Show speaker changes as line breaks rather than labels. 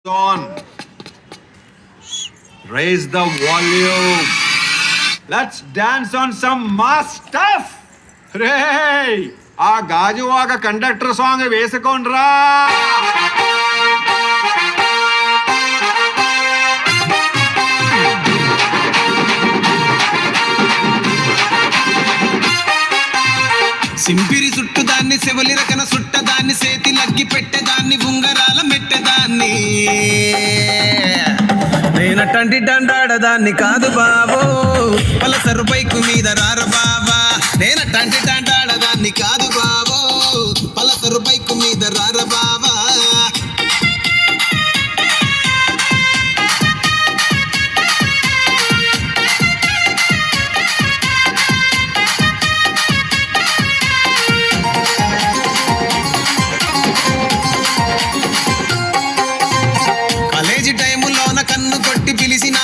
On. Raise the volume. Let's dance on some mass stuff. Hey, ఆ Gajuwaka conductor song వేసుకోండ్రా.
సింపిరి చుట్టుదాన్ని Shivali రకన సుట్టదాన్ని సేతి లగ్గి పెట్టేదాన్ని ఉంగరాల మెట్టేదాన్ని నేనటంటి డండాడదాన్ని కాదు బాబో పలసరు బైకు మీద రార బాబా నేనటంటి డండాడదాన్ని కాదు బాబో పలసరు బైకు మీద రార బాబా కాలేజీ టైములోన కన్ను కొట్టి పిలిచినా